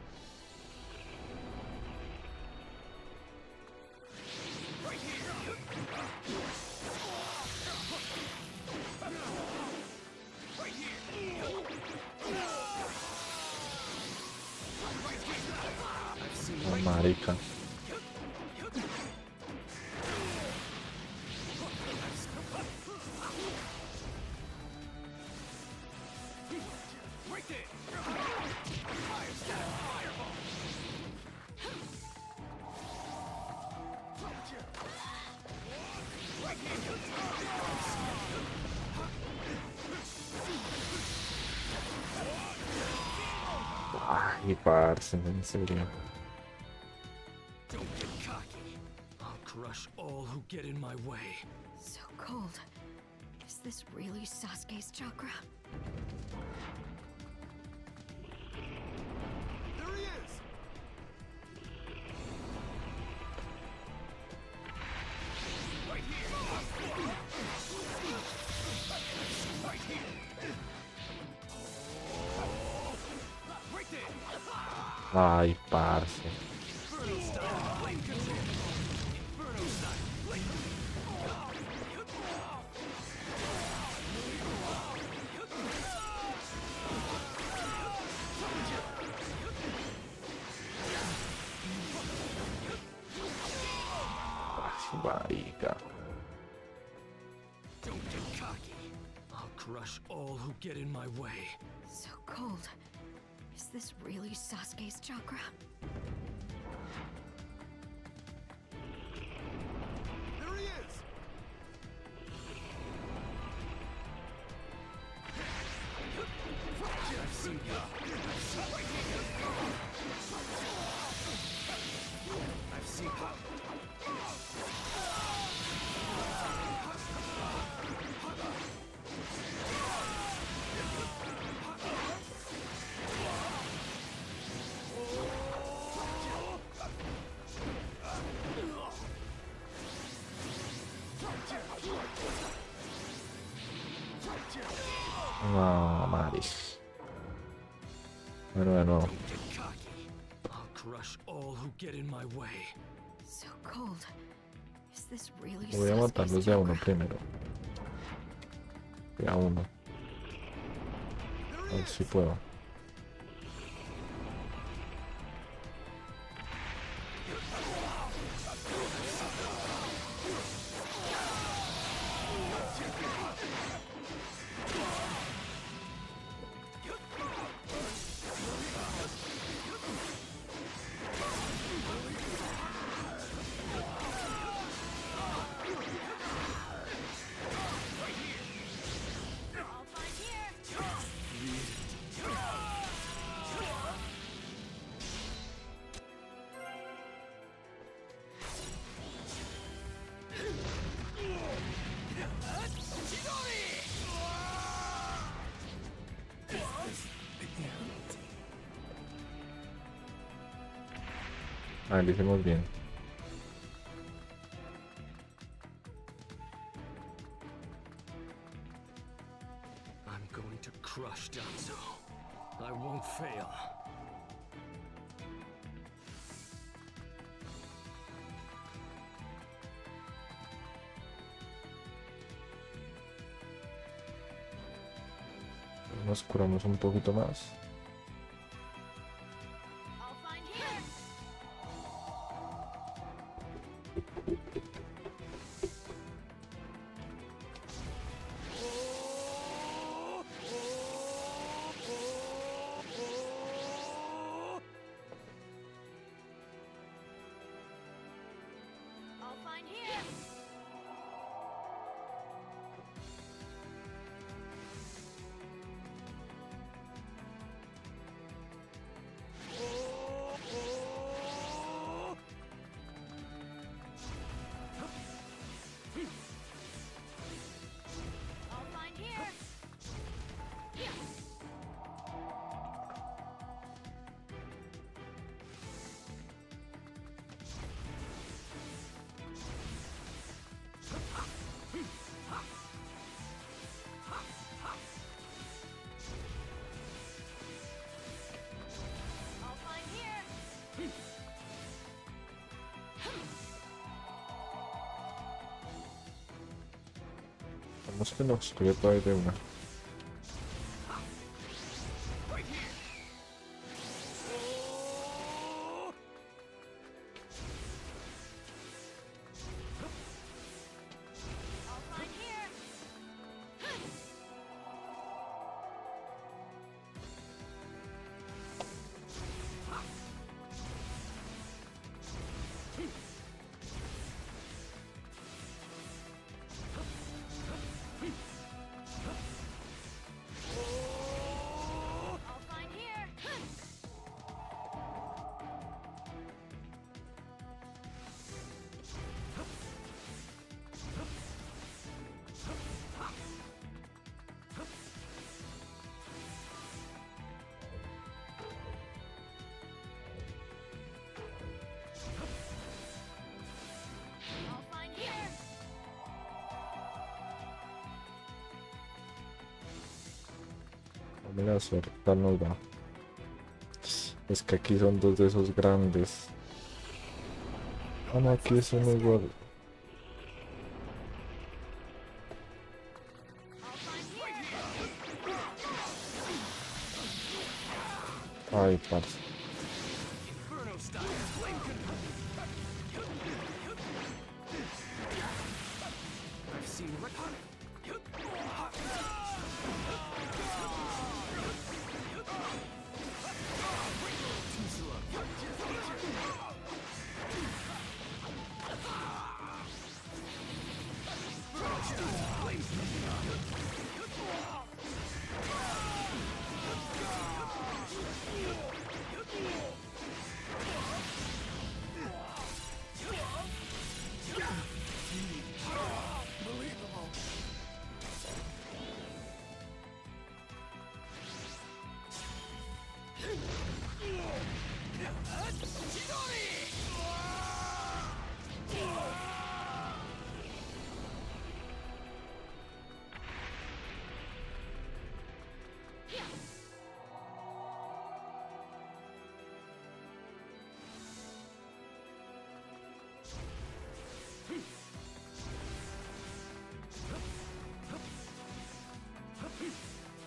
marica. Ay, parce, en serio. Don't get cocky. I'll crush all who get in my way. So cold. Is this really Sasuke's chakra? There he is! Right here! Right here! Right there! Ay, parce. Inferno style flame control! Inferno style flame Ay, marica. Don't get cocky. I'll crush all who get in my way. So cold. Is this really Sasuke's chakra? There he is! I've seen you. I've seen how. No, marica. Bueno, de nuevo. Don't get cocky. I'll crush all who get in my way. So cold. Is this really Voy a matarlos de a uno primero. De a uno. A ver si puedo. Ah, lo hicimos bien. I'm going to crush Danzo. I won't fail. Nos curamos un poquito más. Vamos que nos cubierto ahí de una. La suerte nos va. Es que aquí son dos de esos grandes. Ah, no, aquí es uno igual. Ay, parce.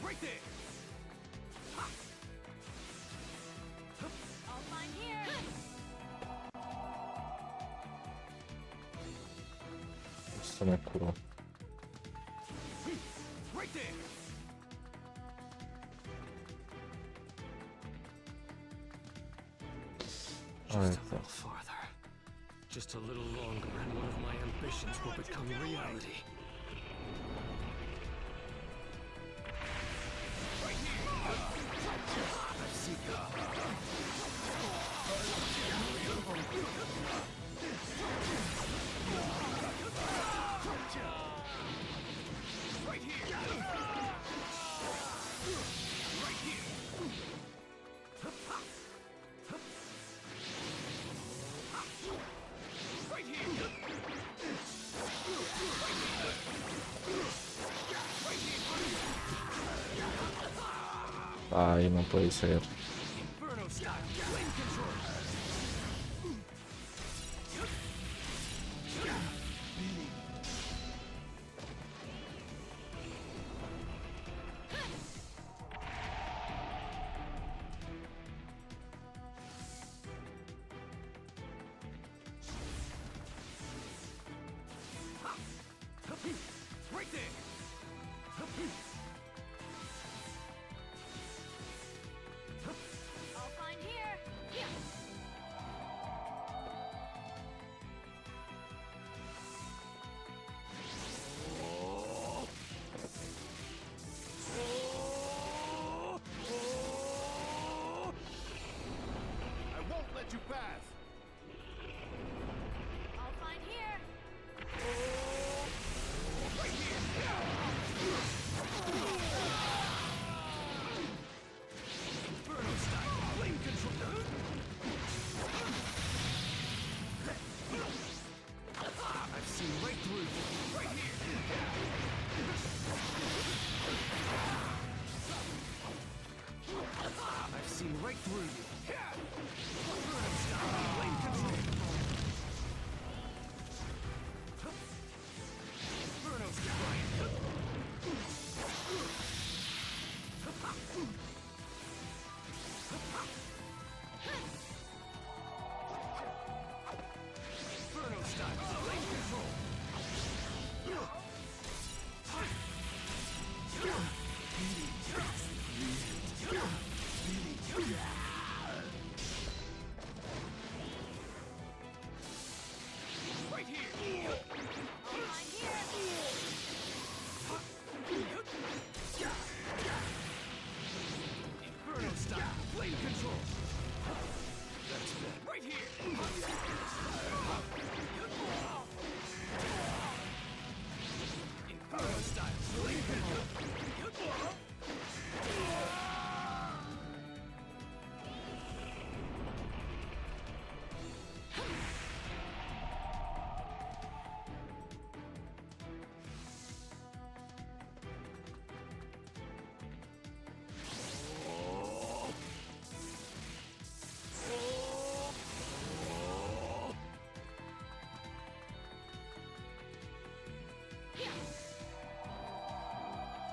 Right there! I'll find here! Esto me curó. Right there! A ver, Just a little farther. Just a little longer, and one of my ambitions will become reality. Ay, no puede ser. Right there! I'll find here! I won't let you pass! I'll find here! Right here!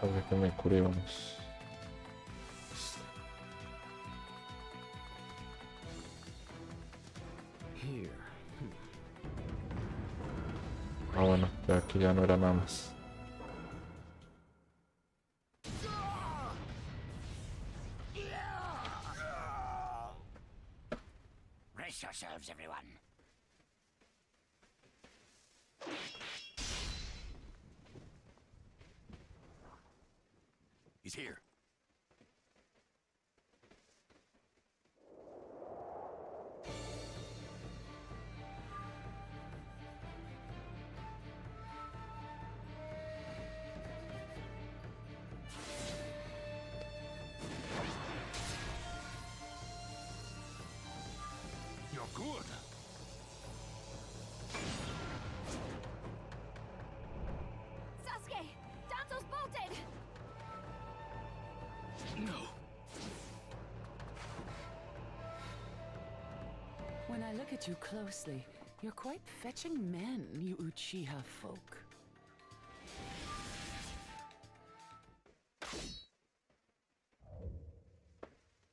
Hace que me cure, vamos. Ah, bueno, ya aquí ya no era nada más. Brace yourselves, everyone. He's here. You're good. Sasuke! Danzo's bolted! No. When I look at you closely, you're quite fetching men, you Uchiha folk.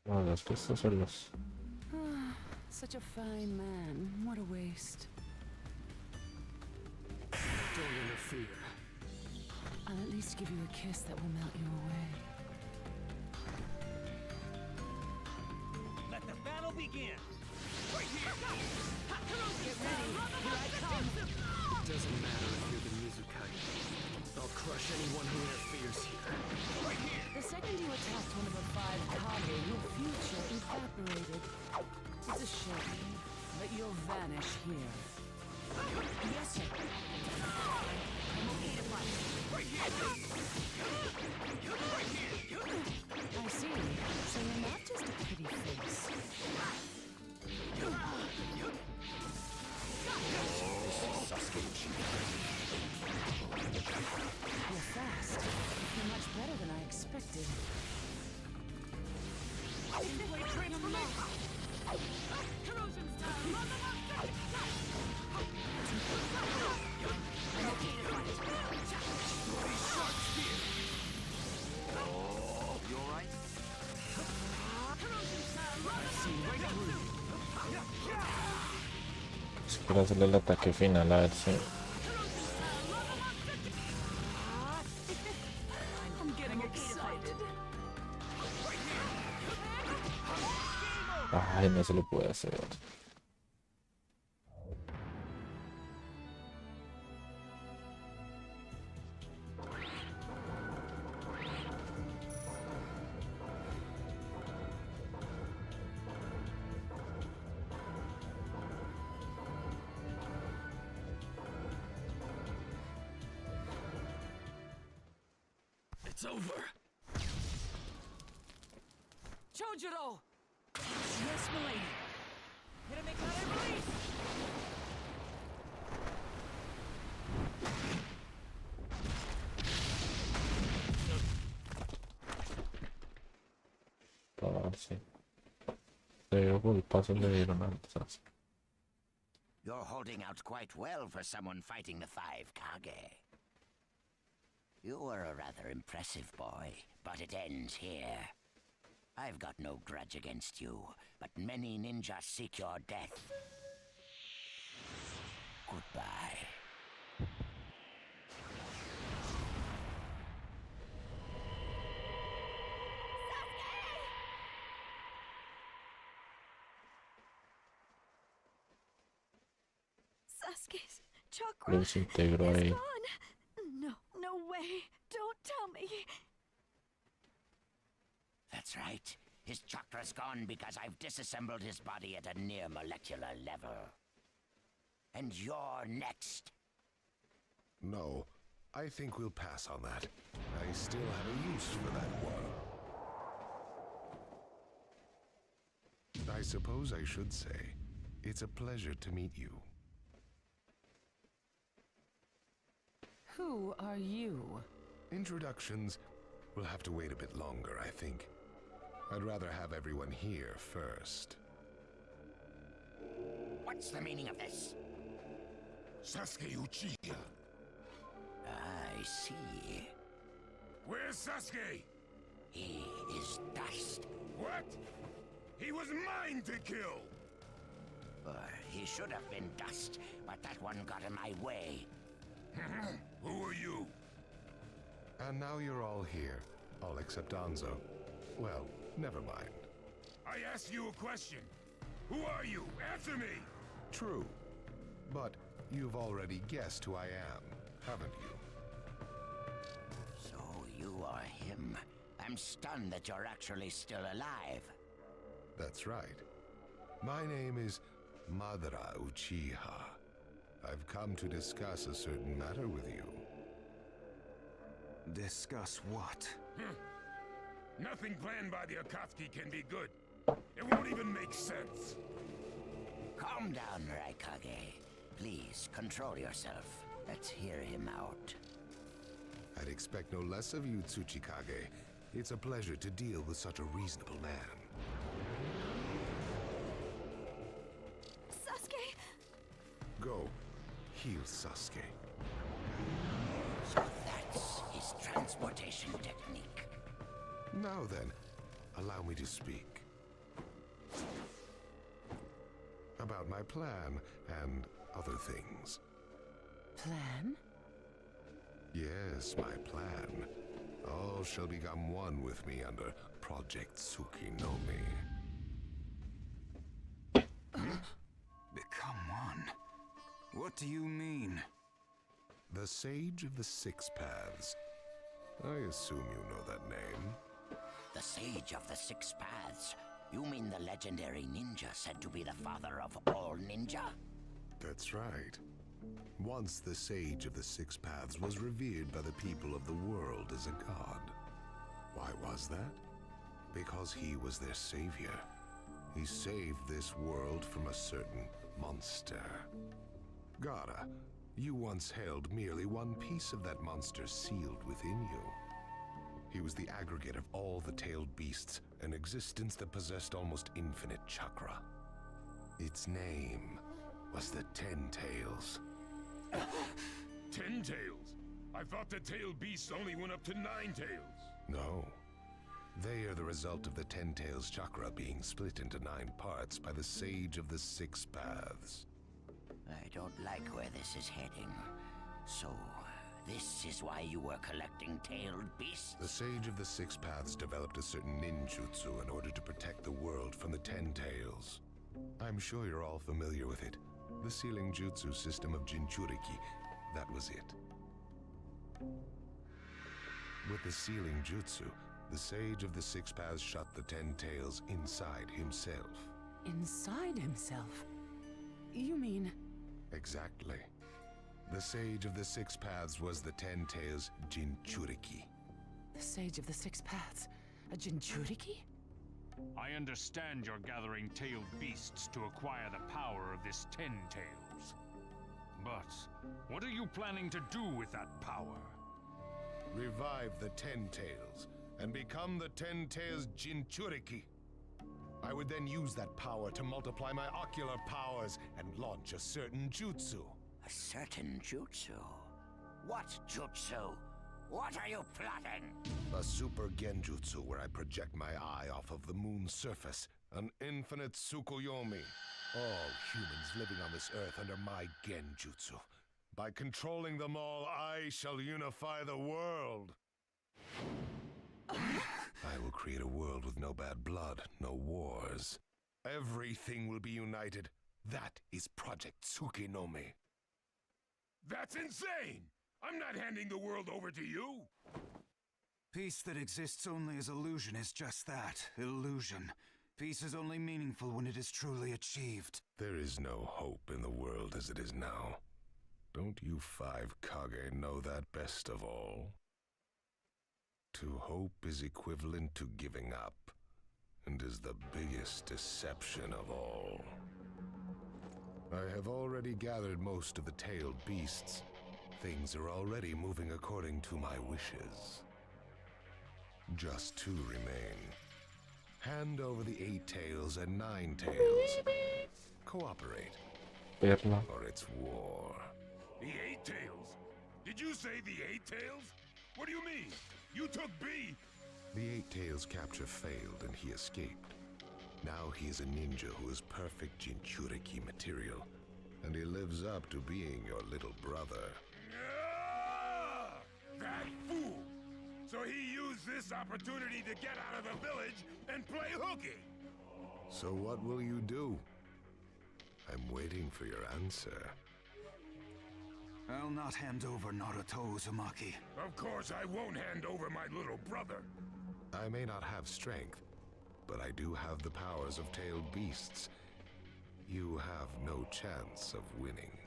No, es que estos son los... Such a fine man. What a waste. Don't interfere. I'll at least give you a kiss that will melt you away. Let the battle begin! Right here! Get ready! Here I come! Doesn't matter if you're the Mizukage. I'll crush anyone who interferes here. Right here! The second you attacked one of the 5 Kage, your future evaporated. It's a shame, but you'll vanish here. Yes, sir. I'm okay to fight. Right here! Right here! I see. So you're not just a pretty face. Sasuke Uchiha. You're fast. You're much better than I expected. Corrosion style! I'm okay to fight. Bloody sharp spear! Oh, you alright? Corrosion style! See right through. Espero hacerle el ataque final, a ver si... I'm getting excited. Ay, no se lo puede hacer. It's over. Chojuro! Yes, milady. Gonna make that release! Para ver si... De golpazos le dieron antes. You're holding out quite well for someone fighting the 5 Kage. You were a rather impressive boy, but it ends here. I've got no grudge against you, but many ninjas seek your death. Goodbye. Sasuke's chakra Los integró is ahí. gone. No way. Don't tell me. That's right. His chakra's gone because I've disassembled his body at a near molecular level. And you're next. No, I think we'll pass on that. I still have a use for that one. I suppose I should say, it's a pleasure to meet you. Who are you? Introductions will have to wait a bit longer, I think. I'd rather have everyone here first. What's the meaning of this? Sasuke Uchiha. I see. Where's Sasuke? He is dust. What? He was mine to kill! He should have been dust, but that one got in my way. Who are you? And now you're all here. All except Anzo. Well, never mind. I asked you a question. Who are you? Answer me! True. But you've already guessed who I am, haven't you? So you are him. I'm stunned that you're actually still alive. That's right. My name is Madara Uchiha. I've come to discuss a certain matter with you. Discuss what? Nothing planned by the Akatsuki can be good. It won't even make sense. Calm down, Raikage. Please, control yourself. Let's hear him out. I'd expect no less of you, Tsuchikage. It's a pleasure to deal with such a reasonable man. Sasuke! Go, heal Sasuke. So that's his transportation technique. Now then, allow me to speak. About my plan and other things. Plan? Yes, my plan. All shall become one with me under Project Tsukinome. Become one? What do you mean? The Sage of the Six Paths. I assume you know that name. The Sage of the Six Paths? You mean the legendary ninja said to be the father of all ninja? That's right. Once the Sage of the Six Paths was revered by the people of the world as a god. Why was that? Because he was their savior. He saved this world from a certain monster. Gaara, you once held merely one piece of that monster sealed within you. He was the aggregate of all the tailed beasts, an existence that possessed almost infinite chakra. Its name was the Ten Tails. 10 tails? I thought the tailed beasts only went up to 9 tails. No. They are the result of the Ten Tails chakra being split into 9 parts by the Sage of the Six Paths. I don't like where this is heading. So, this is why you were collecting tailed beasts? The Sage of the Six Paths developed a certain ninjutsu in order to protect the world from the Ten Tails. I'm sure you're all familiar with it. The sealing jutsu system of Jinchuriki. That was it. With the sealing jutsu, the Sage of the Six Paths shut the Ten Tails inside himself. Inside himself? You mean... Exactly. The Sage of the Six Paths was the Ten Tails Jinchuriki. The Sage of the Six Paths? A Jinchuriki? I understand you're gathering tailed beasts to acquire the power of this Ten Tails. But what are you planning to do with that power? Revive the Ten Tails and become the Ten Tails Jinchuriki. I would then use that power to multiply my ocular powers and launch a certain jutsu. A certain jutsu? What jutsu? What are you plotting? A super genjutsu where I project my eye off of the moon's surface. An infinite Tsukuyomi. All humans living on this earth under my genjutsu. By controlling them all, I shall unify the world. I will create a world with no bad blood, no wars. Everything will be united. That is Project Tsukinome. That's insane! I'm not handing the world over to you! Peace that exists only as illusion is just that, illusion. Peace is only meaningful when it is truly achieved. There is no hope in the world as it is now. Don't you 5 Kage know that best of all? To hope is equivalent to giving up, and is the biggest deception of all. I have already gathered most of the tailed beasts. Things are already moving according to my wishes. Just 2 remain. Hand over the 8 tails and 9 tails. Cooperate. Perla. Or it's war. The 8 tails? Did you say the 8 tails? What do you mean? You took B? The Eight Tails capture failed and he escaped. Now he is a ninja who is perfect Jinchuriki material, and he lives up to being your little brother. Ah, that fool! So he used this opportunity to get out of the village and play hooky! So what will you do? I'm waiting for your answer. I'll not hand over Naruto, Uzumaki. Of course I won't hand over my little brother. I may not have strength, but I do have the powers of tailed beasts. You have no chance of winning.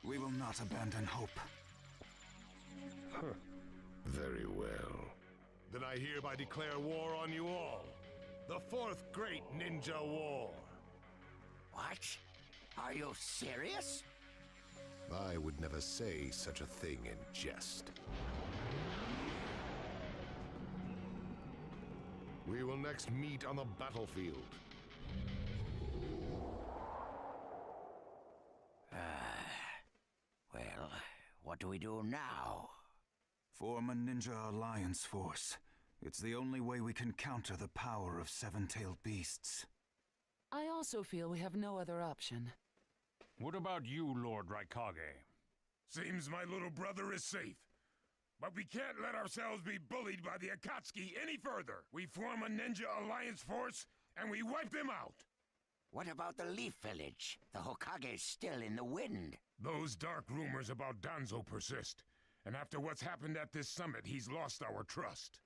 We will not abandon hope. Huh. Very well. Then I hereby declare war on you all. The fourth great ninja war. What? Are you serious? I would never say such a thing in jest. We will next meet on the battlefield. Well, what do we do now? Form a ninja alliance force. It's the only way we can counter the power of seven-tailed beasts. I also feel we have no other option. What about you, Lord Raikage? Seems my little brother is safe. But we can't let ourselves be bullied by the Akatsuki any further. We form a ninja alliance force, and we wipe them out. What about the Leaf Village? The Hokage's still in the wind. Those dark rumors about Danzo persist. And after what's happened at this summit, he's lost our trust.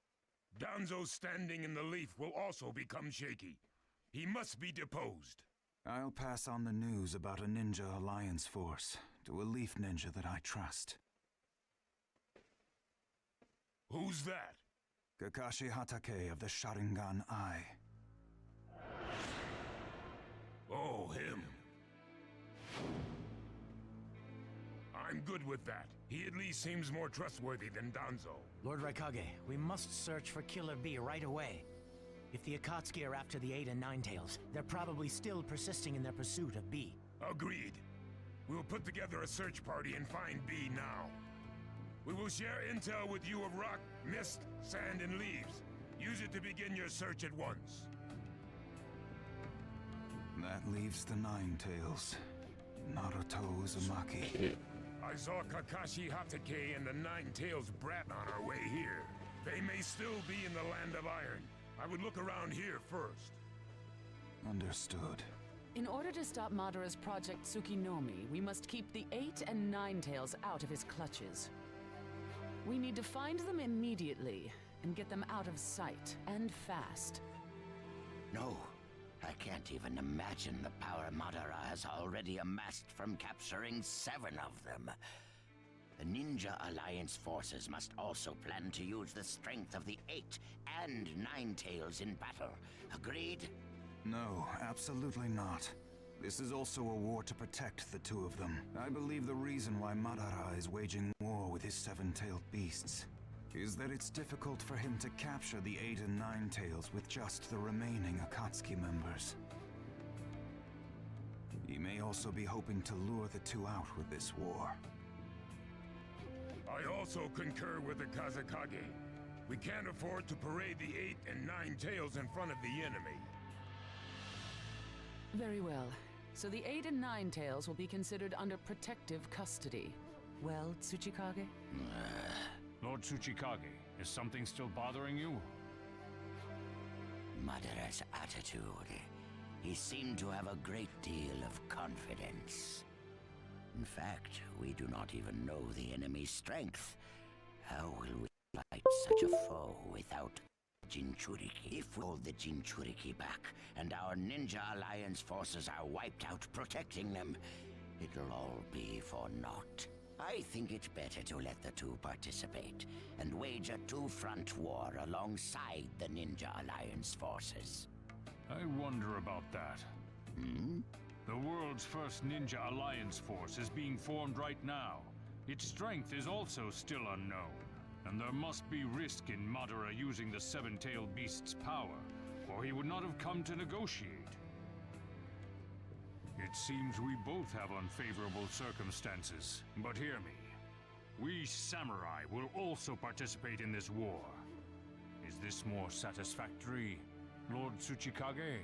Danzo's standing in the Leaf will also become shaky. He must be deposed. I'll pass on the news about a ninja alliance force to a Leaf ninja that I trust. Who's that? Kakashi Hatake of the Sharingan Eye. Oh, him. I'm good with that. He at least seems more trustworthy than Danzo. Lord Raikage, we must search for Killer B right away. If the Akatsuki are after the 8 and 9 Tails, they're probably still persisting in their pursuit of B. Agreed. We'll put together a search party and find B now. We will share intel with you of rock, mist, sand, and leaves. Use it to begin your search at once. That leaves the 9 Tails. Naruto Uzumaki. I saw Kakashi Hatake and the 9 Tails brat on our way here. They may still be in the Land of Iron. I would look around here first. Understood. In order to stop Madara's Project Tsukinomi, we must keep the 8 and 9 Tails out of his clutches. We need to find them immediately and get them out of sight, and fast. No, I can't even imagine the power Madara has already amassed from capturing 7 of them. The Ninja Alliance forces must also plan to use the strength of the 8 and 9 Tails in battle. Agreed? No, absolutely not. This is also a war to protect the 2 of them. I believe the reason why Madara is waging war with his 7-tailed beasts is that it's difficult for him to capture the 8 and 9 Tails with just the remaining Akatsuki members. He may also be hoping to lure the 2 out with this war. I also concur with the Kazekage. We can't afford to parade the 8 and 9 Tails in front of the enemy. Very well. So the 8 and 9 Tails will be considered under protective custody. Well, Tsuchikage? Lord Tsuchikage, is something still bothering you? Madara's attitude. He seemed to have a great deal of confidence. In fact, we do not even know the enemy's strength. How will we fight such a foe without Jinchuriki? If we hold the Jinchuriki back, and our Ninja Alliance forces are wiped out protecting them, it'll all be for naught. I think it's better to let the 2 participate, and wage a 2-front war alongside the Ninja Alliance forces. I wonder about that. The world's first Ninja Alliance force is being formed right now. Its strength is also still unknown, and there must be risk in Madara using the 7-tailed beast's power, or he would not have come to negotiate. It seems we both have unfavorable circumstances, but hear me. We samurai will also participate in this war. Is this more satisfactory, Lord Tsuchikage?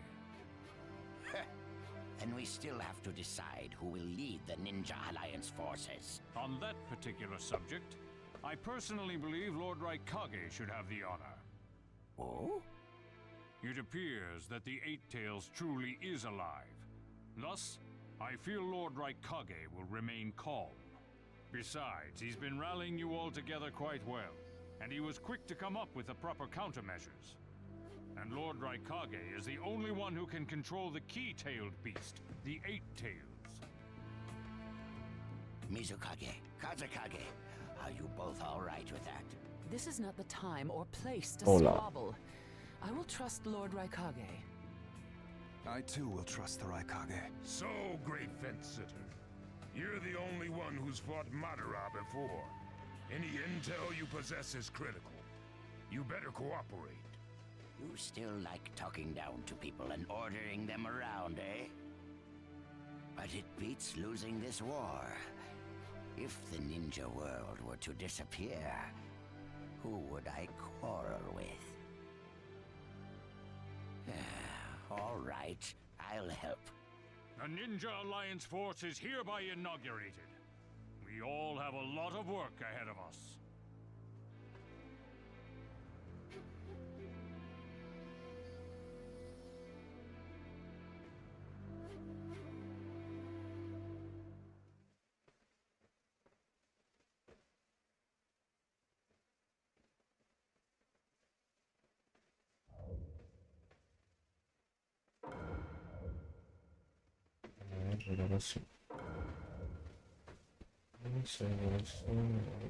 Then we still have to decide who will lead the Ninja Alliance forces. On that particular subject, I personally believe Lord Raikage should have the honor. Oh? It appears that the Eight Tails truly is alive. Thus, I feel Lord Raikage will remain calm. Besides, he's been rallying you all together quite well, and he was quick to come up with the proper countermeasures. And Lord Raikage is the only one who can control the key-tailed beast, the Eight Tails. Mizukage, Kazekage, are you both all right with that? This is not the time or place to Hola. squabble. I will trust Lord Raikage. I too will trust the Raikage. So, great fence sitter. You're the only one who's fought Madara before. Any intel you possess is critical. You better cooperate. You still like talking down to people and ordering them around, eh? But it beats losing this war. If the ninja world were to disappear, who would I quarrel with? All right, I'll help. The Ninja Alliance force is hereby inaugurated. We all have a lot of work ahead of us. Ahora sí. Vamos a ver.